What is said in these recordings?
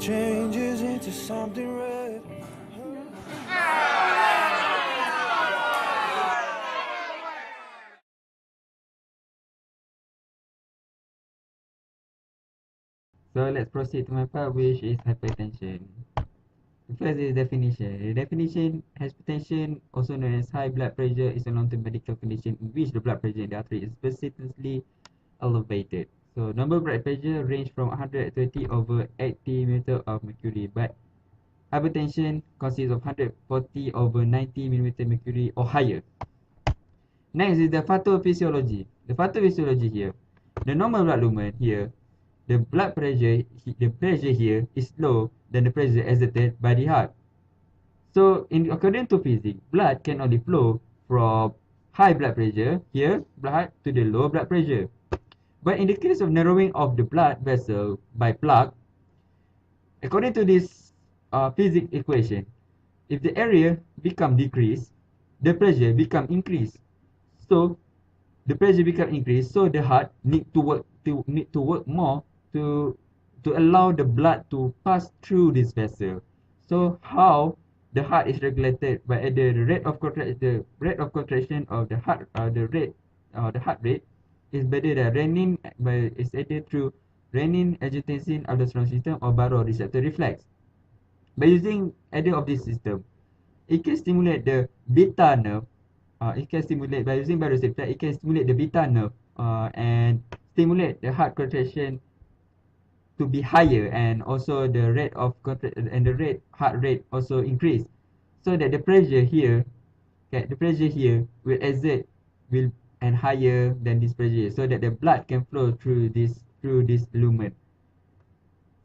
changes into something red. So let's proceed to my part, which is hypertension. The first is definition. The definition, hypertension, also known as high blood pressure, is a long-term medical condition in which the blood pressure in the artery is persistently elevated. So normal blood pressure range from 120 over 80 mm of mercury, but hypertension consists of 140 over 90 mm mercury or higher. Next is the pathophysiology. The pathophysiology here, the normal blood lumen here, the pressure here is low than the pressure exerted by the heart. So, according to physics, blood can only flow from high blood pressure here, blood to the low blood pressure. But in the case of narrowing of the blood vessel by plaque, according to this physics equation, if the area become decreased, the pressure become increased. So the pressure become increased, so the heart need to work more to allow the blood to pass through this vessel. So how the heart is regulated by either the rate of contraction of the heart, the heart rate is better than renin by is either through renin, angiotensin, aldosterone system or baroreceptor reflex. By using either of this system, it can stimulate the beta nerve. It can stimulate by using baroreceptor. It can stimulate the beta nerve and stimulate the heart contraction to be higher, and also the rate of heart rate also increase, so that the pressure here, okay, the pressure here will exert will and higher than this pressure, so that the blood can flow through this lumen.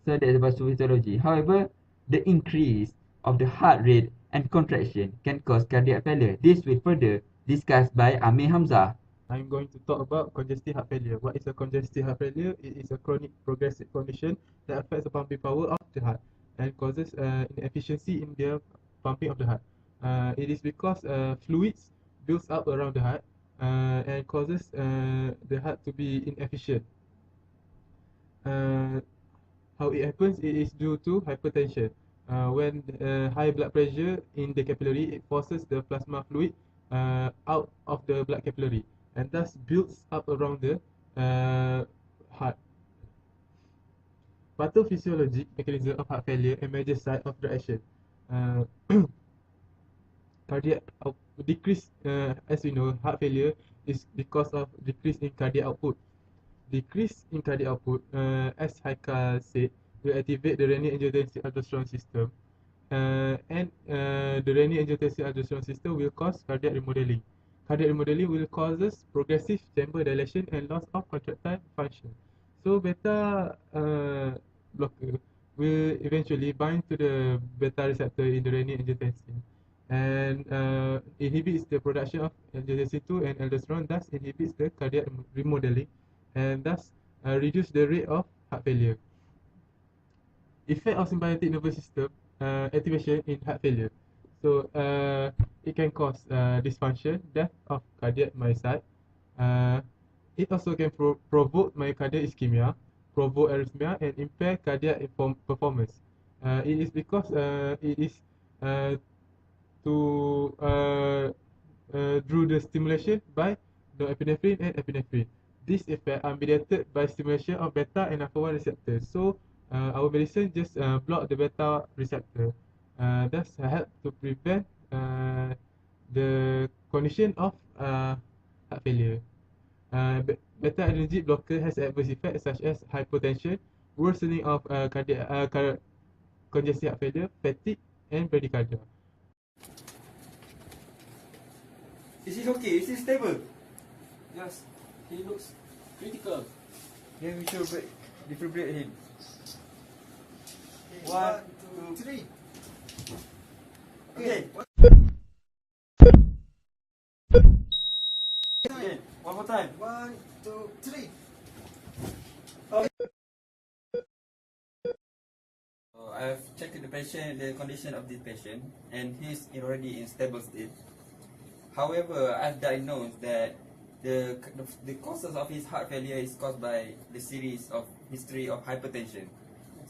So that's about physiology. However, the increase of the heart rate and contraction can cause cardiac failure. This will further discussed by Amir Hamzah. I'm going to talk about congestive heart failure. What is a congestive heart failure? It is a chronic progressive condition that affects the pumping power of the heart and causes inefficiency in the pumping of the heart. It is because fluids builds up around the heart and causes the heart to be inefficient. Uh, how it happens? It is due to hypertension. When high blood pressure in the capillary, it forces the plasma fluid out of the blood capillary and thus builds up around the heart. Pathophysiologic mechanism of heart failure and major site of the action. Uh, cardiac decrease, as we know, heart failure is because of decrease in cardiac output. Decrease in cardiac output, as Haikal said, will activate the renin-angiotensin-aldosterone system, and the renin-angiotensin-aldosterone system will cause cardiac remodeling. Cardiac remodeling will causes progressive chamber dilation and loss of contractile function. So beta blocker will eventually bind to the beta receptor in the renin-angiotensin and inhibits the production of angiotensin 2 and aldosterone, thus inhibits the cardiac remodeling and thus reduce the rate of heart failure. Effect of sympathetic nervous system activation in heart failure. So it can cause dysfunction, death of cardiac myocyte. It also can provoke myocardial ischemia, provoke arrhythmia, and impair cardiac performance. It is because it is uh, to through the stimulation by norepinephrine and epinephrine. These effects are mediated by stimulation of beta and alpha-1 receptors. So our medicine just block the beta receptor. Thus help to prevent the condition of heart failure. Beta adrenergic blocker has adverse effects such as hypotension, worsening of congestive heart failure, fatigue, and bradycardia. Is he okay? Is he stable? Yes, he looks critical. Then we should defibrillate him. Okay, 1, 2, 3. Okay. Again. One more time. 1, 2, 3. So I've checked the condition of this patient, and he's already in stable state. However, I've diagnosed that the causes of his heart failure is caused by the series of history of hypertension.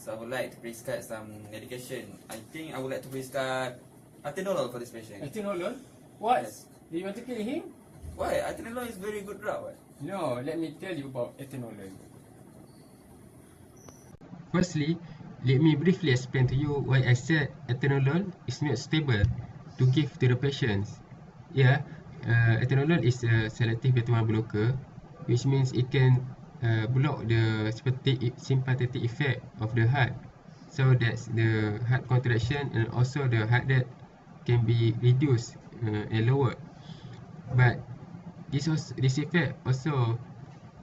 So I would like to prescribe some medication. I think I would like to prescribe atenolol for this patient. Atenolol? What? Yes. Do you want to kill him? Why? Atenolol is very good drug. What? No, let me tell you about atenolol. Firstly, let me briefly explain to you why I said atenolol is not stable to give to the patients. Yeah, atenolol is a selective beta-1 blocker, which means it can block the sympathetic effect of the heart, so that the heart contraction and also the heart rate can be reduced and lowered. But this effect also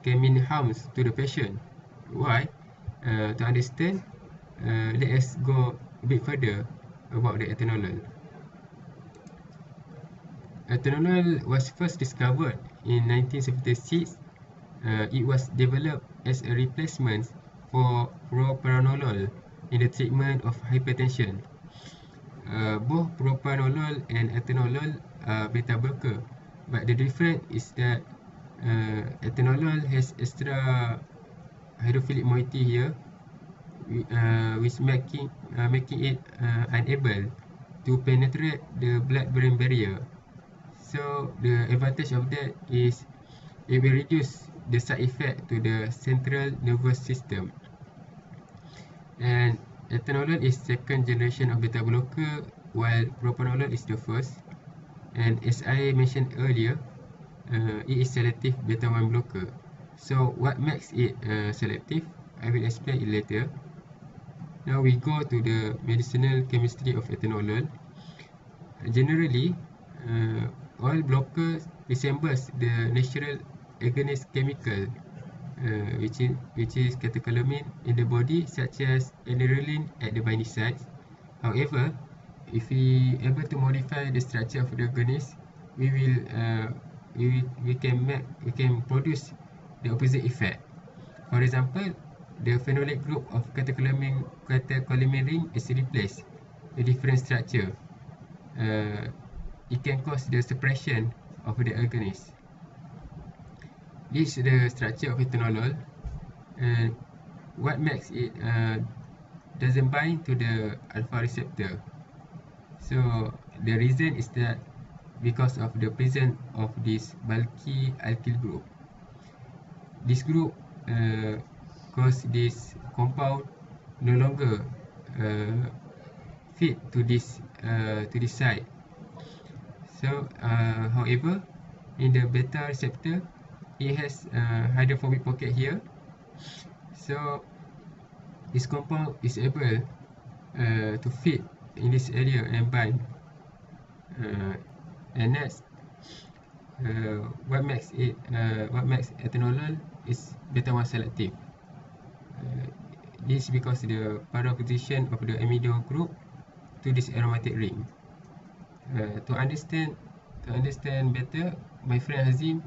can mean harms to the patient. Why? To understand, let us go a bit further about the atenolol. Atenolol was first discovered in 1976. It was developed as a replacement for propranolol in the treatment of hypertension. Both propranolol and atenolol are beta blocker, but the difference is that atenolol has extra hydrophilic moiety here, which making it unable to penetrate the blood-brain barrier. So the advantage of that is it will reduce the side effect to the central nervous system. And atenolol is second generation of beta blocker, while propranolol is the first. And as I mentioned earlier, it is selective beta-1 blocker. So what makes it selective? I will explain it later. Now we go to the medicinal chemistry of atenolol. Generally, all blockers resembles the natural agonist chemical, which is catecholamine in the body, such as aniline at the binding sites. However, if we able to modify the structure of the agonist, we can produce the opposite effect. For example, the phenolic group of catecholamine ring is replaced a different structure. It can cause the suppression of the agonist. This is the structure of atenolol, and what makes it doesn't bind to the alpha receptor. So the reason is that because of the presence of this bulky alkyl group. This group cause this compound no longer fit to this site. So however, in the beta receptor, it has hydrophobic pocket here. So this compound is able to fit in this area and bind. And next, what makes atenolol is beta-1 selective. This is because the para position of the amido group to this aromatic ring. To understand better, my friend Hazim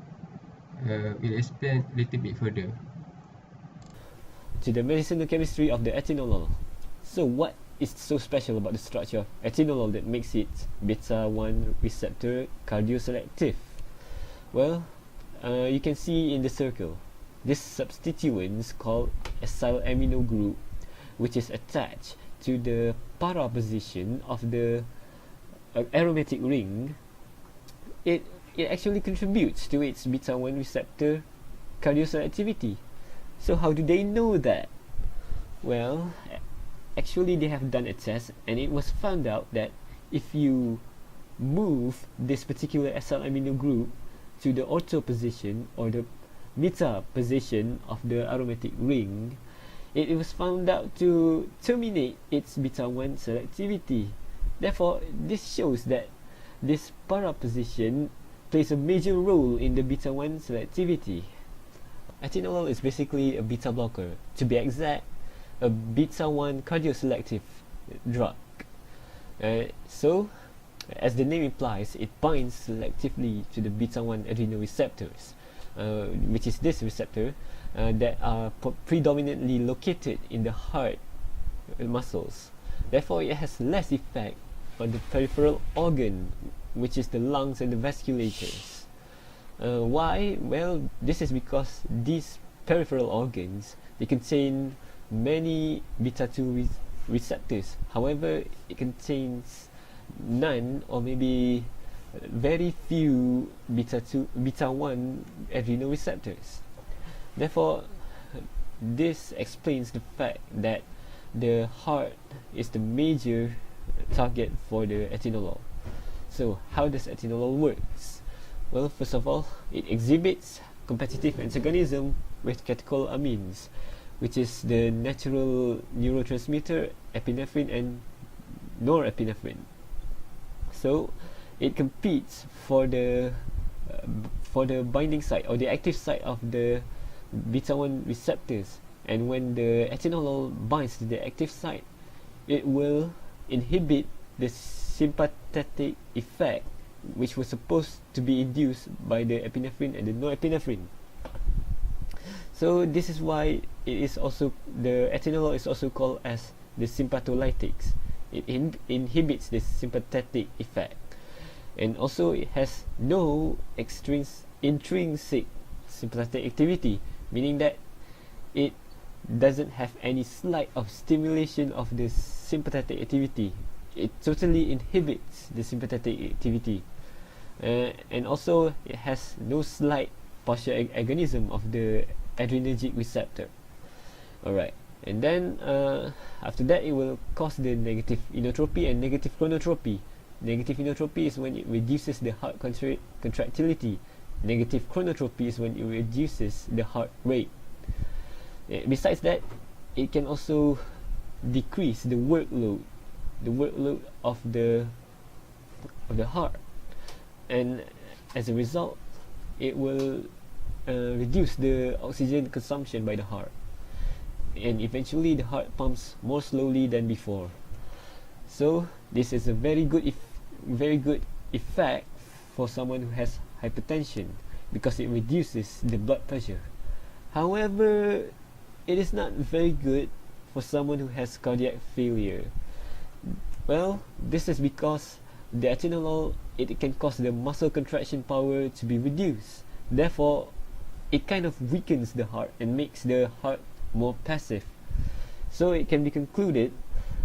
will explain a little bit further. To the medicinal chemistry of the atenolol. So what is so special about the structure of atenolol that makes it beta-1 receptor cardioselective? Well, you can see in the circle. This substituent is called acyl amino group, which is attached to the para position of the aromatic ring. It actually contributes to its beta-1 receptor cardioselectivity. So how do they know that? Well, actually they have done a test, and it was found out that if you move this particular acyl amino group to the ortho position or the meta position of the aromatic ring, it was found out to terminate its beta-1 selectivity. Therefore, this shows that this para position plays a major role in the beta-1 selectivity. Atenolol is basically a beta blocker. To be exact, a beta-1 cardioselective drug. So, as the name implies, it binds selectively to the beta-1 adrenal receptors, which is this receptor that are predominantly located in the heart muscles. Therefore, it has less effect on the peripheral organ, which is the lungs and the vasculators. Why? Well, this is because these peripheral organs, they contain many beta 2 receptors. However, it contains none or maybe very few beta 1 adrenal receptors. Therefore, this explains the fact that the heart is the major target for the atenolol. So, how does atenolol works? Well, first of all, it exhibits competitive antagonism with catecholamines, which is the natural neurotransmitter epinephrine and norepinephrine. So, it competes for the binding site or the active site of the beta 1 receptors, and when the atenolol binds to the active site, it will inhibit the sympathetic effect which was supposed to be induced by the epinephrine and the norepinephrine. So this is why the atenolol is also called as the sympatholytics. It inhibits the sympathetic effect, and also it has no intrinsic sympathetic activity, meaning that it doesn't have any slight of stimulation of the sympathetic activity. It totally inhibits the sympathetic activity, and also it has no slight partial agonism of the adrenergic receptor. Alright, and then after that, it will cause the negative inotropy and negative chronotropy. Negative inotropy is when it reduces the heart contractility. Negative chronotropy is when it reduces the heart rate. Besides that, it can also decrease the workload of the heart, and as a result, it will reduce the oxygen consumption by the heart, and eventually the heart pumps more slowly than before. So this is a very good effect for someone who has hypertension, because it reduces the blood pressure. However, it is not very good for someone who has cardiac failure. Well, this is because the atenolol, it can cause the muscle contraction power to be reduced. Therefore, it kind of weakens the heart and makes the heart more passive. So it can be concluded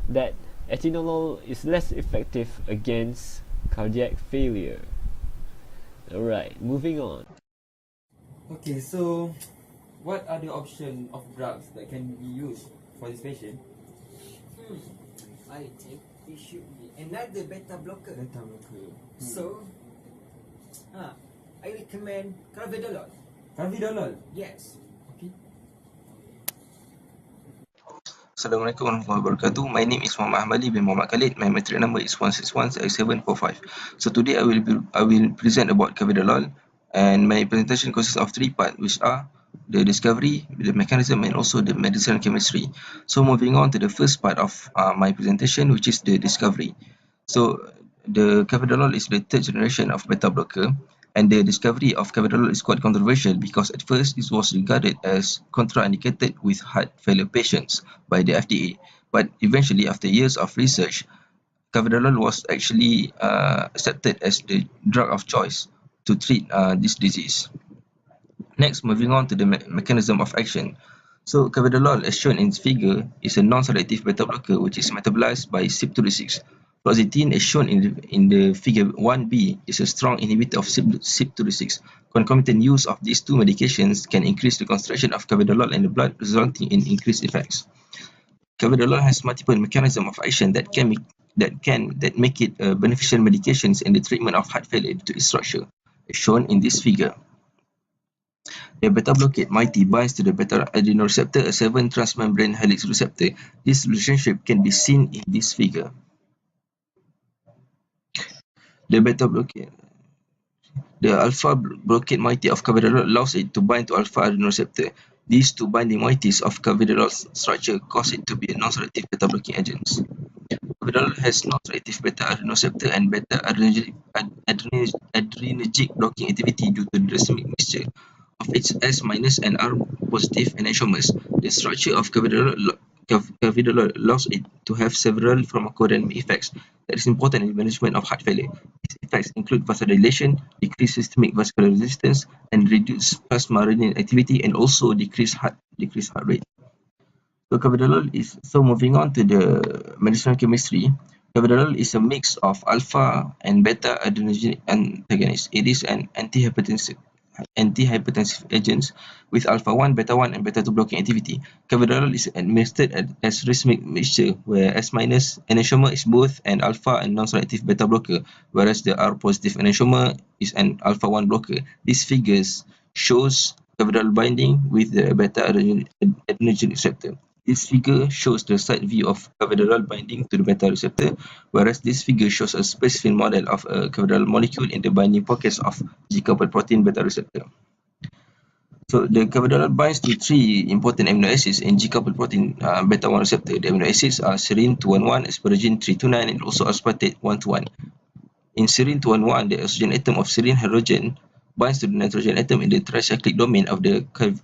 that atenolol is less effective against cardiac failure. Alright, moving on. Okay, so what are the options of drugs that can be used for this patient? I think it should be another beta blocker. Beta blocker. So, I recommend carvedilol. Carvedilol. Yes. Okay. Assalamualaikum warahmatullahi wabarakatuh. My name is Muhammad Ahmadi bin Muhammad Khalid. My metric number is 1616745. So today I will present about carvedilol, and my presentation consists of 3 parts, which are the discovery, the mechanism, and also the medicinal chemistry. So moving on to the first part of my presentation, which is the discovery. So the carvedilol is the third generation of beta blocker, and the discovery of carvedilol is quite controversial because at first it was regarded as contraindicated with heart failure patients by the FDA, but eventually after years of research, carvedilol was actually accepted as the drug of choice to treat this disease. Next, moving on to the mechanism of action. So carvedilol, as shown in this figure, is a non-selective beta blocker which is metabolized by CYP26. Fluoxetine, as shown in the figure 1b, is a strong inhibitor of CYP26. Concomitant use of these two medications can increase the concentration of carvedilol in the blood, resulting in increased effects. Carvedilol has multiple mechanisms of action that make it beneficial medications in the treatment of heart failure due to its structure, as shown in this figure. The beta blockade moiety binds to the beta adrenal receptor, a 7 transmembrane helix receptor. This relationship can be seen in this figure. The alpha blockade moiety of carvedilol allows it to bind to alpha adrenal receptor. These two binding moieties of carvedilol's structure cause it to be a non-selective beta blocking agent. Carvedilol has non-selective beta adrenal receptor and beta adrenergic blocking activity due to the racemic mixture of its S- and R positive enantiomers. The structure of carvedilol allows it to have several pharmacodynamic effects that is important in the management of heart failure. These effects include vasodilation, decreased systemic vascular resistance, and reduced plasma renin activity, and also decreased heart rate. So carvedilol is, so moving on to the medicinal chemistry, carvedilol is a mix of alpha and beta adrenergic antagonist. It is an antihypertensive agent with alpha-1, beta-1 and beta-2 blocking activity. Carvedilol is administered as racemic mixture, where S- enantiomer is both an alpha and non-selective beta blocker, whereas the R-positive enantiomer is an alpha-1 blocker. These figures shows carvedilol binding with the beta-adrenergic receptor. This figure shows the side view of carvedilol binding to the beta receptor, whereas this figure shows a specific model of a carvedilol molecule in the binding pockets of G-coupled protein beta receptor. So the carvedilol binds to three important amino acids in G-coupled protein beta 1 receptor. The amino acids are serine 211, asparagine 329, and also aspartate 121. In serine 211, the oxygen atom of serine hydrogen binds to the nitrogen atom in the tricyclic domain of the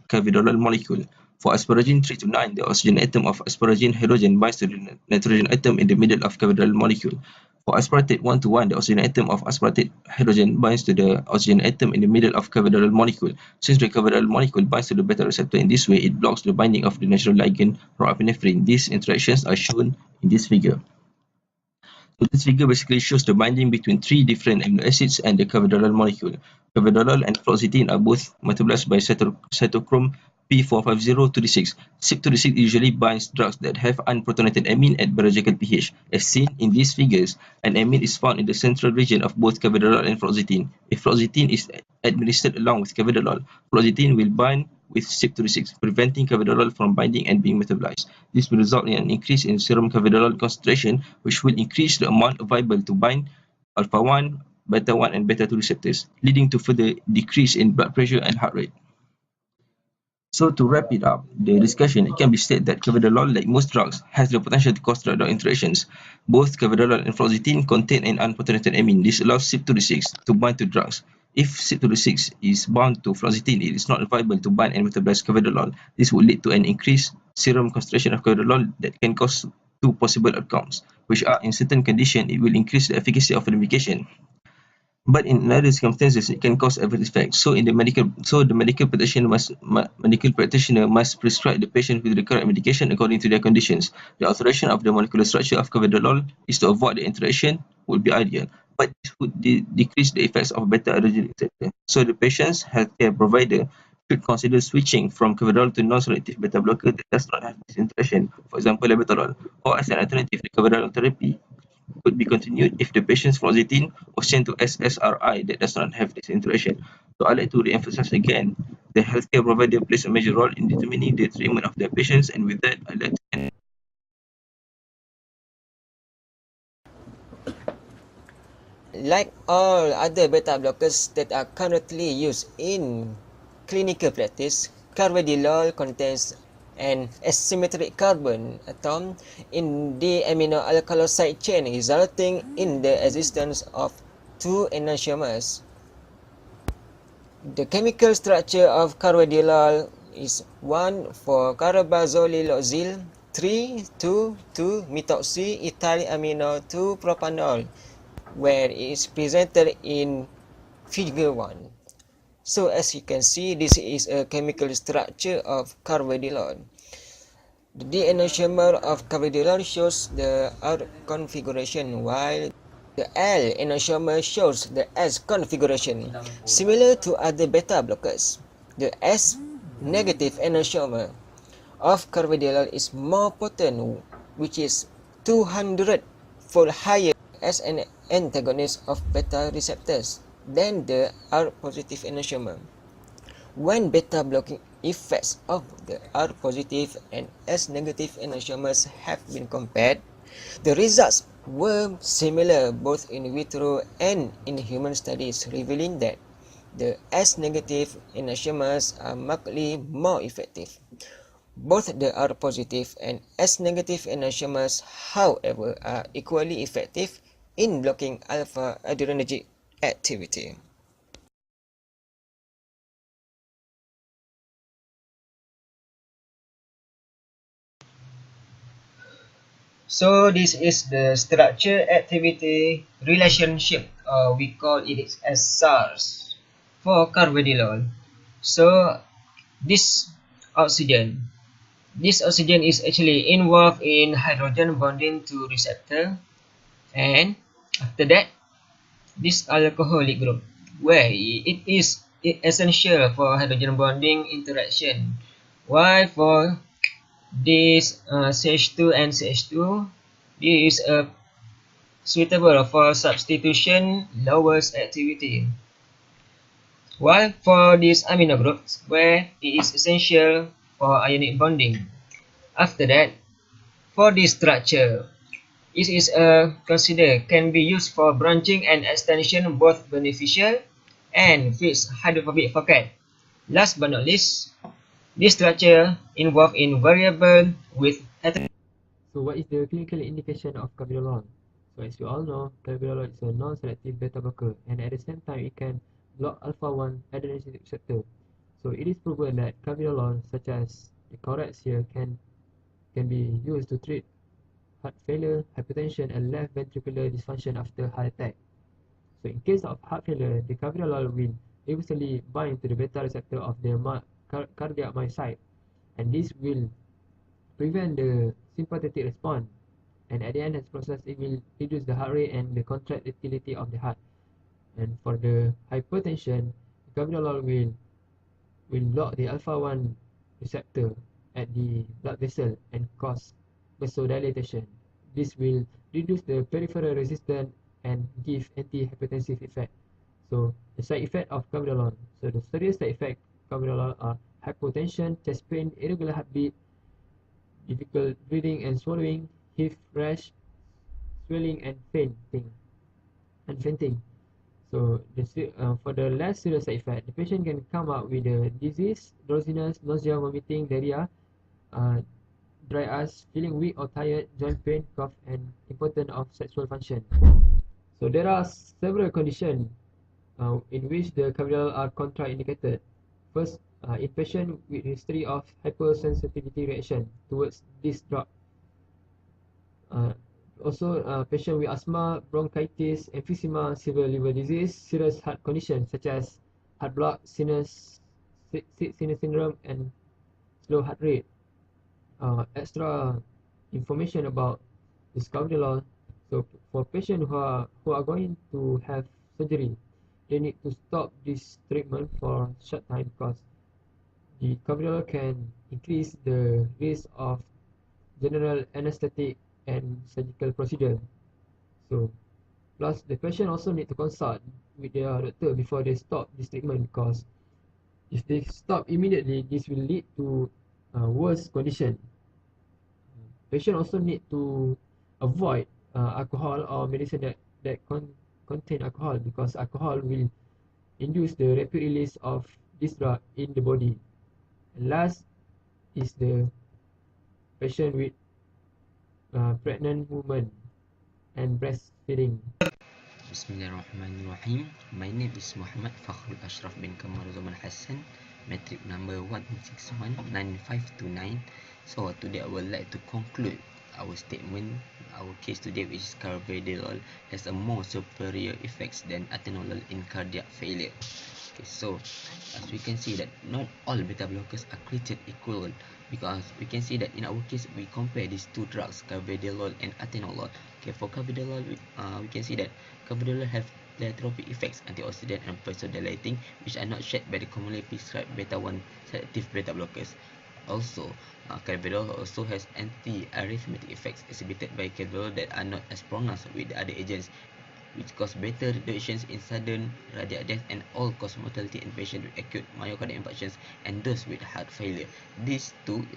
carvedilol molecule. For asparagine 329, the oxygen atom of asparagine hydrogen binds to the nitrogen atom in the middle of carvedilol molecule. For aspartate 121, the oxygen atom of aspartate hydrogen binds to the oxygen atom in the middle of carvedilol molecule. Since the carvedilol molecule binds to the beta receptor in this way, it blocks the binding of the natural ligand norepinephrine. These interactions are shown in this figure. So this figure basically shows the binding between three different amino acids and the carvedilol molecule. Carvedilol and fluoxetine are both metabolized by cytochrome P450-36. CYP26 usually binds drugs that have unprotonated amine at biological pH. As seen in these figures, an amine is found in the central region of both carvedilol and fluoxetine. If fluoxetine is administered along with carvedilol, fluoxetine will bind with CYP26, preventing carvedilol from binding and being metabolized. This will result in an increase in serum carvedilol concentration, which will increase the amount available to bind alpha-1, beta-1 and beta-2 receptors, leading to further decrease in blood pressure and heart rate. So to wrap it up, the discussion, it can be said that carvedilol, like most drugs, has the potential to cause drug-drug interactions. Both carvedilol and fluoxetine contain an unprotonated amine. This allows CYP26 to bind to drugs. If CYP26 is bound to fluoxetine, it is not viable to bind and metabolize carvedilol. This would lead to an increased serum concentration of carvedilol that can cause two possible outcomes, which are, in certain conditions, it will increase the efficacy of the medication, but in other circumstances it can cause adverse effects. So the medical practitioner must prescribe the patient with the correct medication according to their conditions. The alteration of the molecular structure of carvedilol is to avoid the interaction would be ideal, but this would decrease the effects of beta-adrenergic receptor. So the patient's healthcare provider should consider switching from carvedilol to non-selective beta blocker that does not have this interaction, for example labetalol, or as an alternative, the carvedilol therapy could be continued if the patient's fluoxetine was changed to SSRI that does not have this interaction. So I'd like to re-emphasize again, the healthcare provider plays a major role in determining the treatment of their patients, and with that, I'd like to end. Like all other beta blockers that are currently used in clinical practice, carvedilol contains an asymmetric carbon atom in the amino alkalosid chain, resulting in the existence of two enantiomers. The chemical structure of carvedilol is 1 for carbazolylhexyl, 3,2,2-methoxy ethyl amino 2-propanol, where it is presented in figure 1. So as you can see, this is a chemical structure of carvedilol. The D enantiomer of carvedilol shows the R configuration, while the L enantiomer shows the S configuration. Similar to other beta blockers, the S negative enantiomer of carvedilol is more potent, which is 200-fold higher as an antagonist of beta receptors than the R positive enantiomer. When beta blocking effects of the R positive and S negative enantiomers have been compared, the results were similar both in vitro and in human studies, revealing that the S negative enantiomers are markedly more effective. Both the R positive and S negative enantiomers, however, are equally effective in blocking alpha adrenergic activity. So this is the structure activity relationship, we call it as SARS for carvedilol. So this oxygen This oxygen is actually involved in hydrogen bonding to receptor, and after that, this alcoholic group, where it is essential for hydrogen bonding interaction. While for this CH2 and CH2, this is suitable for substitution, lowers activity. While for these amino groups, where it is essential for ionic bonding. After that, for this structure, it is considered can be used for branching and extension, both beneficial and fixed hydrophobic pocket. Last but not least, this structure involved in variable with So what is the clinical indication of carvedilol? So as you all know, carvedilol is a non-selective beta blocker, and at the same time it can block alpha-1 adenosine receptor. So it is proven that carvedilol, such as the corrects here, can be used to treat heart failure, hypertension, and left ventricular dysfunction after heart attack. So in case of heart failure, the carvedilol will eventually bind to the beta receptor of the cardiac myocyte, and this will prevent the sympathetic response, and at the end of the process it will reduce the heart rate and the contractility of the heart. And for the hypertension, carvedilol will block the alpha-1 receptor at the blood vessel and cause vasodilatation. This will reduce the peripheral resistance and give antihypertensive effect. So the side effect of carvedilol. So the serious side effect of carvedilol are hypotension, chest pain, irregular heartbeat, difficult breathing and swallowing, heat rash, swelling, and fainting. So for the less serious side effect, the patient can come out with the disease, drowsiness, nausea, vomiting, diarrhea, uh, dry eyes, feeling weak or tired, joint pain, cough, and impotence of sexual function. So there are several conditions in which the carvedilol are contraindicated. First, in patient with history of hypersensitivity reaction towards this drug. Uh, Also, patient with asthma, bronchitis, emphysema, severe liver disease, serious heart conditions such as heart block, sinus syndrome, and slow heart rate. Extra information about this carvedilol. So, for patients who are going to have surgery, they need to stop this treatment for short time because the carvedilol can increase the risk of general anesthetic and surgical procedure. So, plus the patient also need to consult with their doctor before they stop this treatment because if they stop immediately, this will lead to worse condition. Patient also need to avoid alcohol or medicine that contain alcohol because alcohol will induce the rapid release of this drug in the body. And last is the patient with pregnant woman and breastfeeding. Bismillahirrahmanirrahim. My name is Muhammad Fakhrul Ashraf bin Kamar Zaman Hassan, metric number 1619529. So today I would like to conclude our statement. Our case today, which is carvedilol, has a more superior effects than atenolol in cardiac failure. Okay, so as we can see that not all beta blockers are created equal, because we can see that in our case we compare these two drugs, carvedilol and atenolol. Okay, for carvedilol, we can see that carvedilol have pleiotropic effects, antioxidant and vasodilating, which are not shared by the commonly prescribed beta-1 selective beta blockers. Also, carvedilol also has anti-arrhythmic effects exhibited by carvedilol that are not as pronounced with the other agents, which cause better reductions in sudden cardiac death and all-cause mortality in patients with acute myocardial infarctions and those with heart failure. These two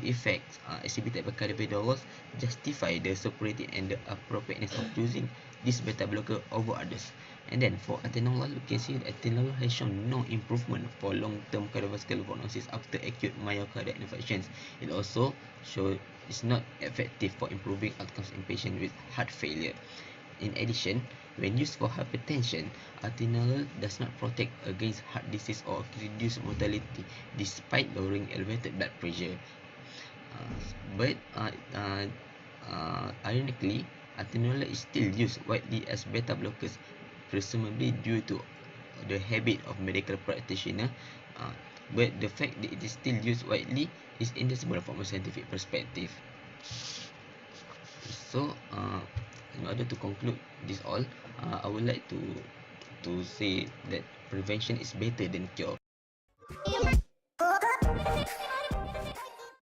effects exhibited by carvedilol justify the superiority and the appropriateness of using this beta blocker over others. And then for atenolol, you can see that atenolol has shown no improvement for long-term cardiovascular prognosis after acute myocardial infarctions. It also shows it's not effective for improving outcomes in patients with heart failure. In addition, when used for hypertension, atenolol does not protect against heart disease or reduce mortality despite lowering elevated blood pressure. Ironically, atenolol is still used widely as beta blockers, presumably due to the habit of medical practitioners but the fact that it is still used widely is indiscernible from a scientific perspective. So, in order to conclude this all, I would like to say that prevention is better than cure.